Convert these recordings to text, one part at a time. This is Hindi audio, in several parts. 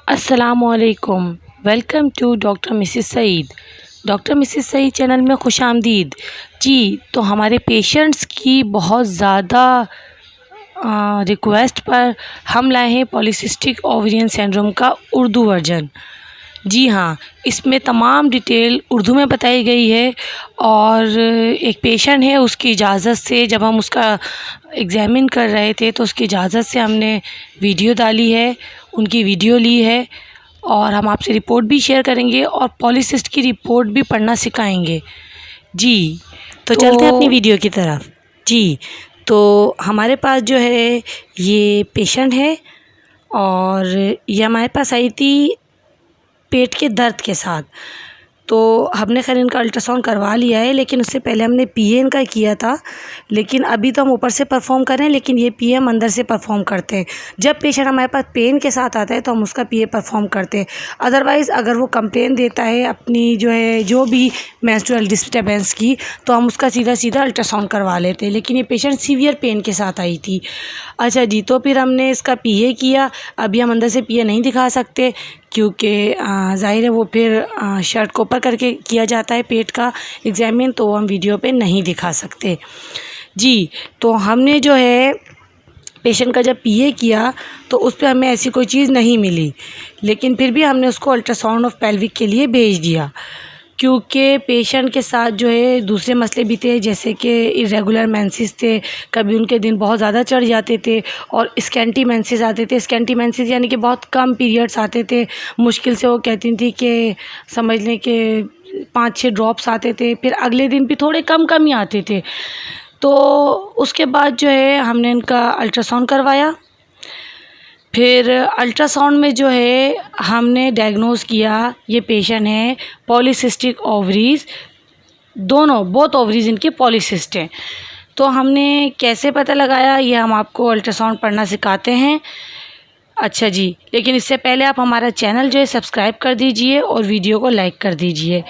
अस्सलामुअलैकुम। Welcome to doctor Mrs Saeed. Doctor Mrs Saeed channel में खुशामदीद। जी, तो हमारे पेशेंट्स की बहुत ज़्यादा रिक्वेस्ट पर हम लाए हैं पॉलीसिस्टिक ओवेरियन सिंड्रोम का उर्दू वर्जन। जी हाँ, इसमें तमाम डिटेल उर्दू में बताई गई है और एक पेशेंट है, उसकी इजाज़त से जब हम उसका एग्ज़ामिन कर रहे थे तो उसकी इजाज़त से हमने वीडियो डाली है, उनकी वीडियो ली है और हम आपसे रिपोर्ट भी शेयर करेंगे और पॉलीसिस्ट की रिपोर्ट भी पढ़ना सिखाएंगे। जी, तो चलते हैं अपनी वीडियो की तरफ। जी, तो हमारे पास जो है ये पेशेंट है और ये हमारे पास आई थी पेट के दर्द के साथ। तो हमने खैर इनका अल्ट्रासाउंड करवा लिया है, लेकिन उससे पहले हमने पीए इनका किया था। लेकिन अभी तो हम ऊपर से परफॉर्म कर रहे हैं, लेकिन ये पीए हम अंदर से परफॉर्म करते हैं। जब पेशेंट हमारे पास पेन के साथ आता है तो हम उसका पीए परफॉर्म करते हैं। अदरवाइज़ अगर वो कंप्लेन देता है अपनी जो भी मेंस्ट्रुअल डिस्टर्बेंस की, तो हम उसका सीधा अल्ट्रासाउंड करवा लेते हैं। लेकिन ये पेशेंट सीवियर पेन के साथ आई थी। अच्छा जी, तो फिर हमने इसका पीए किया। अभी हम अंदर से पीए नहीं दिखा सकते क्योंकि ज़ाहिर है वो फिर शर्ट को ऊपर करके किया जाता है पेट का एग्ज़ामिन, तो हम वीडियो पे नहीं दिखा सकते। जी, तो हमने जो है पेशेंट का जब पीए किया तो उस पे हमें ऐसी कोई चीज़ नहीं मिली, लेकिन फिर भी हमने उसको अल्ट्रासाउंड ऑफ पेल्विक के लिए भेज दिया क्योंकि पेशेंट के साथ जो है दूसरे मसले भी थे, जैसे कि इरेगुलर मेंसेस थे, कभी उनके दिन बहुत ज़्यादा चढ़ जाते थे और स्कैंटी मेंसेस आते थे। स्कैंटी मेंसेस यानी कि बहुत कम पीरियड्स आते थे, मुश्किल से वो कहती थी कि समझ लें कि 5-6 ड्रॉप्स आते थे, फिर अगले दिन भी थोड़े कम ही आते थे। तो उसके बाद जो है हमने इनका अल्ट्रासाउंड करवाया। फिर अल्ट्रासाउंड में जो है हमने डायग्नोज़ किया ये पेशेंट है पॉलीसिस्टिक ओवरीज़, बोथ ओवरीज़ इनके पॉलीसिस्ट हैं। तो हमने कैसे पता लगाया, ये हम आपको अल्ट्रासाउंड पढ़ना सिखाते हैं। अच्छा जी, लेकिन इससे पहले आप हमारा चैनल जो है सब्सक्राइब कर दीजिए और वीडियो को लाइक कर दीजिए।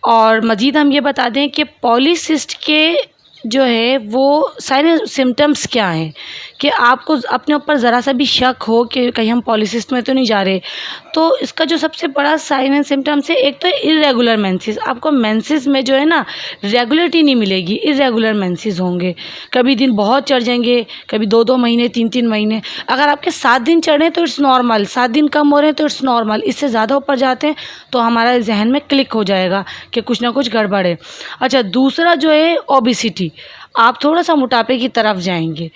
और मज़ीद हम ये बता दें कि पॉलीसिस्ट के जो है वो साइन एंड सिम्टम्स क्या हैं, कि आपको अपने ऊपर ज़रा सा भी शक हो कि कहीं हम पॉलीसिस्ट में तो नहीं जा रहे, तो इसका जो सबसे बड़ा साइन एंड सिम्टम्स है, एक तो इरेगुलर मेंसेस। आपको मेंसेस में जो है ना रेगुलरिटी नहीं मिलेगी, इरेगुलर मेंसेस होंगे। कभी दिन बहुत चढ़ जाएंगे, कभी 2-2 महीने 3-3 महीने। अगर आपके 7 दिन चढ़े तो इट्स नॉर्मल, 7 दिन कम हो रहे हैं तो इट्स नॉर्मल। इससे ज़्यादा ऊपर जाते हैं तो हमारा जहन में क्लिक हो जाएगा कि कुछ ना कुछ गड़बड़ है। अच्छा, दूसरा जो है ओबेसिटी, आप थोड़ा सा मोटापे की तरफ जाएंगे,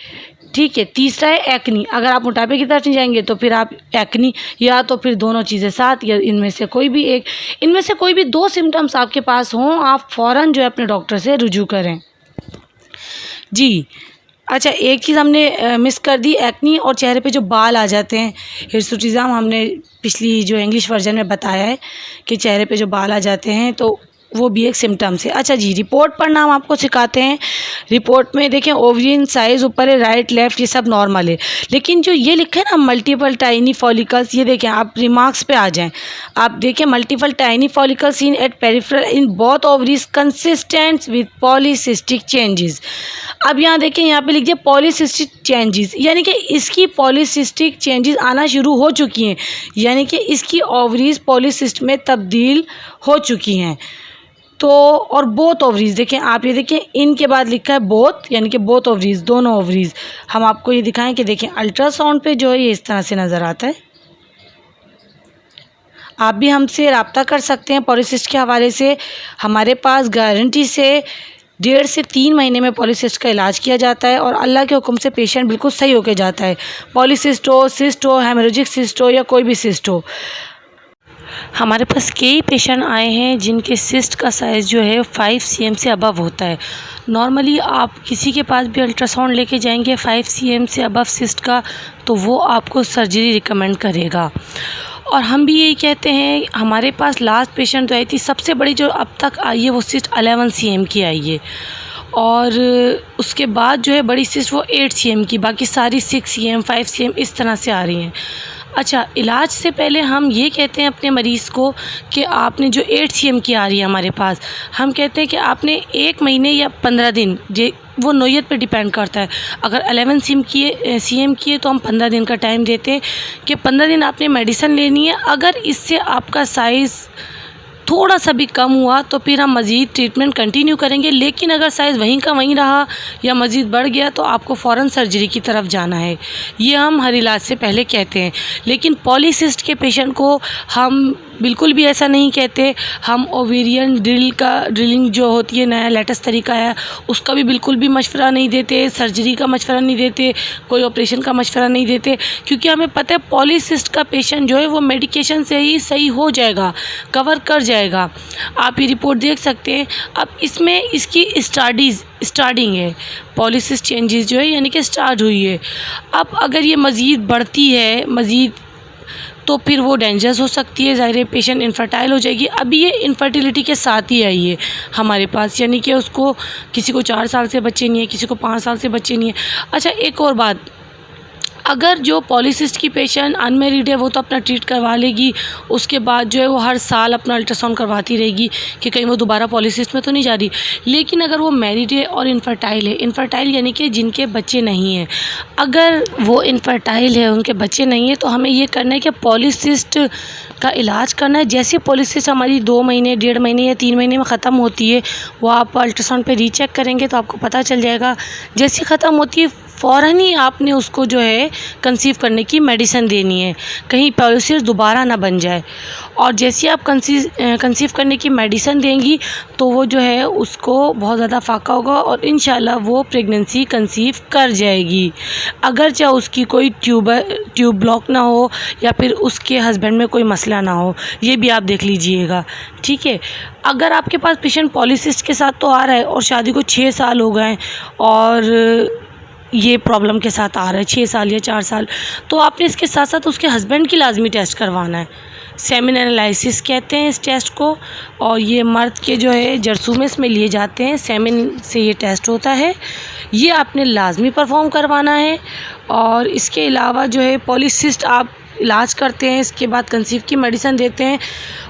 ठीक है। तीसरा है एक्नी, अगर आप मोटापे की तरफ नहीं जाएंगे तो फिर आप एक्नी, या तो फिर दोनों चीज़ें साथ, या इनमें से कोई भी एक, इनमें से कोई भी 2 सिम्टम्स आपके पास हों, आप फ़ौरन जो है अपने डॉक्टर से रुजू करें। जी, अच्छा, एक चीज़ हमने मिस कर दी, एक्नी और चेहरे पे जो बाल आ जाते हैं, हिर्सुटिज़म, हमने पिछली जो इंग्लिश वर्जन में बताया है कि चेहरे पे जो बाल आ जाते हैं, तो वो भी एक सिम्टम्स है। अच्छा जी, रिपोर्ट पढ़ना हम आपको सिखाते हैं। रिपोर्ट में देखें ओवरियन साइज़ ऊपर है, राइट लेफ़्ट ये सब नॉर्मल है, लेकिन जो ये लिखा है ना मल्टीपल टाइनी फॉलिकल्स, ये देखें, आप रिमार्क्स पे आ जाएं। आप देखें multiple tiny follicles in at peripheral in both ovaries consistent with polycystic changes. अब यहाँ देखें, यहाँ पे लिख दिया पॉलीसिस्टिक चेंजेस, यानी कि इसकी पॉलीसिस्टिक चेंजेस आना शुरू हो चुकी हैं, यानी कि इसकी ओवरीज पॉलीसिस्ट में तब्दील हो चुकी हैं। तो और बोथ ओवरीज देखें, आप ये देखें, इनके बाद लिखा है बोथ, यानी कि बोथ ओवरीज, दोनों ओवरीज। हम आपको ये दिखाएं कि देखें अल्ट्रासाउंड पे जो है ये इस तरह से नज़र आता है। आप भी हमसे रब्ता कर सकते हैं पॉलीसिस्ट के हवाले से। हमारे पास गारंटी से 1.5 से 3 महीने में पॉलीसिस्ट का इलाज किया जाता है और अल्लाह के हुक्म से पेशेंट बिल्कुल सही होके जाता है। पॉलीसिस्ट हो, सिस्ट हो, हेमोरेजिक सिस्ट हो या कोई भी सिस्ट हो। हमारे पास कई पेशेंट आए हैं जिनके सिस्ट का साइज़ जो है 5 cm से अबव होता है। नॉर्मली आप किसी के पास भी अल्ट्रासाउंड लेके जाएंगे 5 cm से अबव सिस्ट का, तो वो आपको सर्जरी रिकमेंड करेगा। और हम भी यही कहते हैं, हमारे पास लास्ट पेशेंट जो आई थी, सबसे बड़ी जो अब तक आई है वो सिस्ट 11 cm की आई है, और उसके बाद जो है बड़ी सिस्ट वो 8 cm की, बाकी सारी 6 cm 5 cm इस तरह से आ रही हैं। अच्छा, इलाज से पहले हम ये कहते हैं अपने मरीज़ को कि आपने जो 8 cm की आ रही है हमारे पास, हम कहते हैं कि आपने 1 महीने या 15 दिन वो नोयत पे डिपेंड करता है। अगर 11 CM किए तो हम 15 दिन का टाइम देते हैं कि 15 दिन आपने मेडिसिन लेनी है। अगर इससे आपका साइज़ थोड़ा सा भी कम हुआ तो फिर हम मज़ीद ट्रीटमेंट कंटिन्यू करेंगे, लेकिन अगर साइज़ वहीं का वहीं रहा या मज़ीद बढ़ गया तो आपको फ़ौरन सर्जरी की तरफ जाना है। ये हम हर इलाज से पहले कहते हैं। लेकिन पॉलीसिस्ट के पेशेंट को हम बिल्कुल भी ऐसा नहीं कहते। हम ओवेरियन ड्रिलिंग जो होती है, नया लेटेस्ट तरीका है, उसका भी बिल्कुल भी मशवरा नहीं देते, सर्जरी का मशवरा नहीं देते, कोई ऑपरेशन का मशवरा नहीं देते, क्योंकि हमें पता है पॉलीसिस्ट का पेशेंट जो है वो मेडिकेशन से ही सही हो जाएगा, कवर कर जाएगा। आप ये रिपोर्ट देख सकते हैं। अब इसमें इसकी स्टार्टिंग है, पॉलीसिस्ट चेंजेस जो है यानी कि स्टार्ट हुई है। अब अगर ये मज़ीद बढ़ती है तो फिर वो डेंजरस हो सकती है, ज़ाहिर है पेशेंट इनफर्टाइल हो जाएगी। अभी ये इनफर्टिलिटी के साथ ही आई है हमारे पास, यानी कि उसको किसी को 4 साल से बच्चे नहीं है, किसी को 5 साल से बच्चे नहीं है। अच्छा, एक और बात, अगर जो पॉलीसिस्ट की पेशेंट अनमेरिड है वो तो अपना ट्रीट करवा लेगी, उसके बाद जो है वो हर साल अपना अल्ट्रासाउंड करवाती रहेगी कि कहीं वो दोबारा पॉलीसिस्ट में तो नहीं जा रही। लेकिन अगर वो मैरिड है और इनफर्टाइल है, इनफर्टाइल यानी कि जिनके बच्चे नहीं हैं, अगर वो इनफर्टाइल है, उनके बच्चे नहीं है, तो हमें ये करना है कि पॉलीसिस्ट का इलाज करना है। जैसे पॉलीसिस्ट हमारी 2 महीने, 1.5 महीने या 3 महीने में ख़त्म होती है, वो आप अल्ट्रासाउंड पे रीचेक करेंगे तो आपको पता चल जाएगा। जैसे ख़त्म होती है फ़ौरन ही आपने उसको जो है कंसीव करने की मेडिसिन देनी है, कहीं पॉलीसिस्ट दोबारा ना बन जाए। और जैसे आप कंसीव करने की मेडिसिन देंगी तो वो जो है उसको बहुत ज़्यादा फाका होगा और इंशाल्लाह वो प्रेगनेंसी कंसीव कर जाएगी। अगर चाहे उसकी कोई ट्यूब ब्लॉक ना हो या फिर उसके हस्बैंड में कोई मसला ना हो, ये भी आप देख लीजिएगा, ठीक है। अगर आपके पास पेशेंट पॉलीसिस्ट के साथ तो आ रहा है और शादी को 6 साल हो गए और ये प्रॉब्लम के साथ आ रहा है 6 साल या 4 साल, तो आपने इसके साथ साथ उसके हस्बैंड की लाजमी टेस्ट करवाना है। सेमिन एनालिसिस कहते हैं इस टेस्ट को, और ये मर्द के जो है जरसूमेस में लिए जाते हैं, सेमिन से ये टेस्ट होता है, ये आपने लाजमी परफॉर्म करवाना है। और इसके अलावा जो है पॉलीसिस्ट आप इलाज करते हैं, इसके बाद कंसीव की मेडिसिन देते हैं,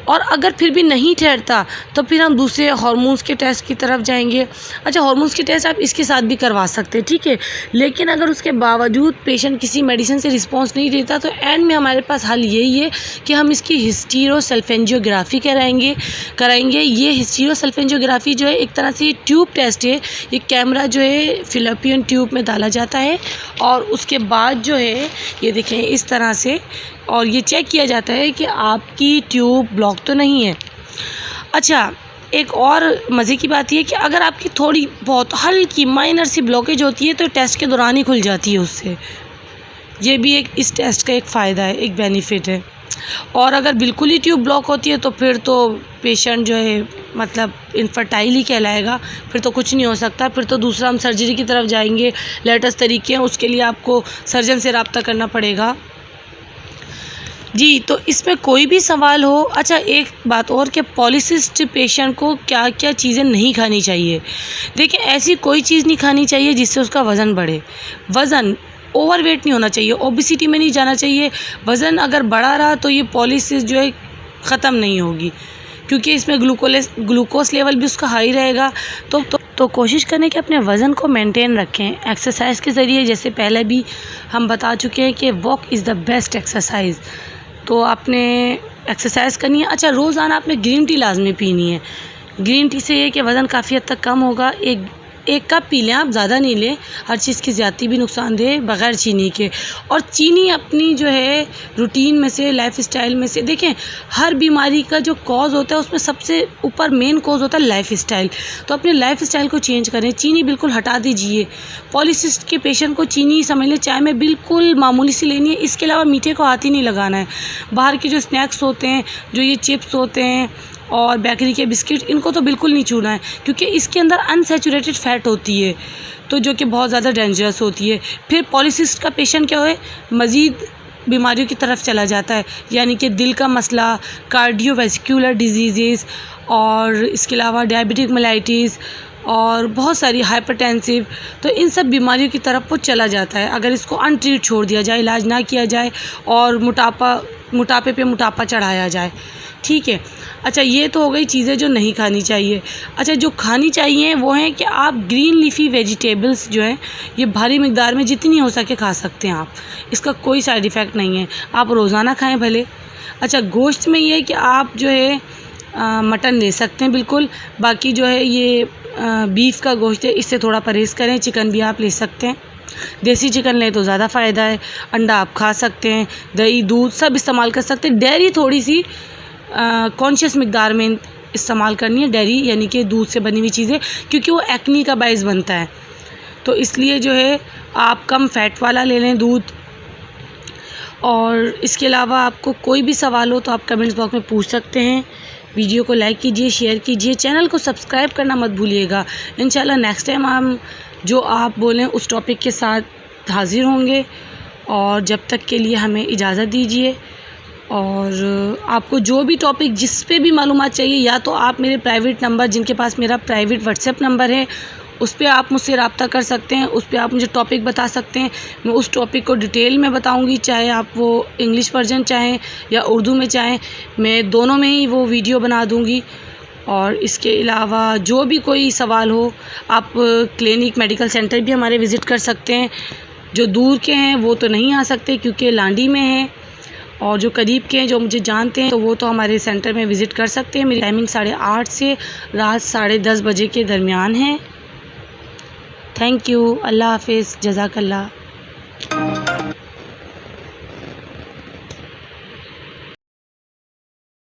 और अगर फिर भी नहीं ठहरता तो फिर हम दूसरे हार्मोन्स के टेस्ट की तरफ जाएंगे। अच्छा, हार्मोन्स के टेस्ट आप इसके साथ भी करवा सकते हैं, ठीक है। लेकिन अगर उसके बावजूद पेशेंट किसी मेडिसिन से रिस्पॉन्स नहीं देता तो एंड में हमारे पास हल यही है कि हम इसकी हिस्टीरोसल्फेंजियोग्राफी कराएंगे। ये हिस्टीरोसल्फेंजियोग्राफी जो है एक तरह से ट्यूब टेस्ट है। ये कैमरा जो है फिलिपियन ट्यूब में डाला जाता है और उसके बाद जो है ये देखें इस तरह से, और ये चेक किया जाता है कि आपकी ट्यूब ब्लॉक तो नहीं है। अच्छा, एक और मज़े की बात ये कि अगर आपकी थोड़ी बहुत हल्की माइनर सी ब्लॉकेज होती है तो टेस्ट के दौरान ही खुल जाती है उससे। ये भी एक इस टेस्ट का एक फ़ायदा है, एक बेनिफिट है। और अगर बिल्कुल ही ट्यूब ब्लॉक होती है तो फिर तो पेशेंट जो है मतलब इनफर्टाइल ही कहलाएगा, फिर तो कुछ नहीं हो सकता। फिर तो दूसरा हम सर्जरी की तरफ जाएंगे, लेटेस्ट तरीके हैं, उसके लिए आपको सर्जन से रब्ता करना पड़ेगा जी। तो इसमें कोई भी सवाल हो। अच्छा, एक बात और कि पॉलीसिस्ट पेशेंट को क्या क्या चीज़ें नहीं खानी चाहिए। देखिए, ऐसी कोई चीज़ नहीं खानी चाहिए जिससे उसका वज़न बढ़े। वज़न ओवरवेट नहीं होना चाहिए, ओबेसिटी में नहीं जाना चाहिए। वज़न अगर बढ़ा रहा तो ये पॉलीसिस्ट जो है ख़त्म नहीं होगी, क्योंकि इसमें ग्लूकोज लेवल भी उसका हाई रहेगा। तो कोशिश करें कि अपने वज़न को मेंटेन रखें एक्सरसाइज के ज़रिए। जैसे पहले भी हम बता चुके हैं कि walk is the best exercise, तो आपने एक्सरसाइज करनी है। अच्छा, रोज़ाना आपने ग्रीन टी लाजमी पीनी है। ग्रीन टी से ये कि वज़न काफ़ी हद तक कम होगा। एक कप पी लें आप, ज़्यादा नहीं लें, हर चीज़ की ज़्यादती भी नुकसानदेह बग़ैर चीनी के। और चीनी अपनी जो है रूटीन में से, लाइफस्टाइल में से, देखें हर बीमारी का जो कॉज होता है उसमें सबसे ऊपर मेन कॉज होता है लाइफस्टाइल। तो अपने लाइफस्टाइल को चेंज करें, चीनी बिल्कुल हटा दीजिए। पॉलीसिस्ट के पेशेंट को चीनी समझ लें चाय में बिल्कुल मामूली सी लेनी है। इसके अलावा मीठे को हाथ ही नहीं लगाना है। बाहर के जो स्नैक्स होते हैं, जो ये चिप्स होते हैं और बेकरी के बिस्किट, इनको तो बिल्कुल नहीं छूना है, क्योंकि इसके अंदर अनसैचुरेटेड फ़ैट होती है, तो जो कि बहुत ज़्यादा डेंजरस होती है। फिर पॉलीसिस्ट का पेशेंट क्या है, मज़ीद बीमारियों की तरफ चला जाता है, यानी कि दिल का मसला, कार्डियोवैस्कुलर डिजीज़, और इसके अलावा डायबिटिक मेलाइटिस और बहुत सारी हाइपरटेंसिव, तो इन सब बीमारियों की तरफ वो चला जाता है अगर इसको अनट्रीट छोड़ दिया जाए, इलाज ना किया जाए। और मोटापा मोटापे पे मोटापा चढ़ाया जाए। ठीक है। अच्छा, ये तो हो गई चीज़ें जो नहीं खानी चाहिए। अच्छा, जो खानी चाहिए वो है कि आप ग्रीन लीफ़ी वेजिटेबल्स जो हैं ये भारी मिक़दार में जितनी हो सके खा सकते हैं आप। इसका कोई साइड इफ़ेक्ट नहीं है, आप रोज़ाना खाएँ भले। अच्छा, गोश्त में ये है कि आप जो है मटन ले सकते हैं बिल्कुल। बाकी जो है ये बीफ का गोश्त है, इससे थोड़ा परहेज़ करें। चिकन भी आप ले सकते हैं, देसी चिकन लें तो ज़्यादा फ़ायदा है। अंडा आप खा सकते हैं, दही, दूध सब इस्तेमाल कर सकते हैं। डेयरी थोड़ी सी कॉन्शियस मिक़दार में इस्तेमाल करनी है, डेयरी यानी कि दूध से बनी हुई चीज़ें, क्योंकि वो एक्नी का बाइस बनता है। तो इसलिए जो है आप कम फ़ैट वाला ले लें दूध। और इसके अलावा आपको कोई भी सवाल हो तो आप कमेंट्स बॉक्स में पूछ सकते हैं। वीडियो को लाइक कीजिए, शेयर कीजिए, चैनल को सब्सक्राइब करना मत भूलिएगा। इंशाल्लाह नेक्स्ट टाइम हम जो आप बोलें उस टॉपिक के साथ हाज़िर होंगे। और जब तक के लिए हमें इजाज़त दीजिए। और आपको जो भी टॉपिक जिस पे भी मालूमात चाहिए, या तो आप मेरे प्राइवेट नंबर, जिनके पास मेरा प्राइवेट व्हाट्सएप नंबर है, उस पे आप मुझसे रब्ता कर सकते हैं। उस पे आप मुझे टॉपिक बता सकते हैं, मैं उस टॉपिक को डिटेल में बताऊंगी। चाहे आप वो इंग्लिश वर्जन चाहें या उर्दू में चाहें, मैं दोनों में ही वो वीडियो बना दूंगी। और इसके अलावा जो भी कोई सवाल हो, आप क्लिनिक, मेडिकल सेंटर भी हमारे विज़िट कर सकते हैं। जो दूर के हैं वो तो नहीं आ सकते क्योंकि लांडी में हैं, और जो करीब के हैं, जो मुझे जानते हैं, तो वो तो हमारे सेंटर में विज़िट कर सकते हैं। मेरी टाइमिंग 8:30 से रात 10:30 बजे के दरमियान है। Thank you. अल्लाह हाफ़िज़। जज़ाकल्लाह।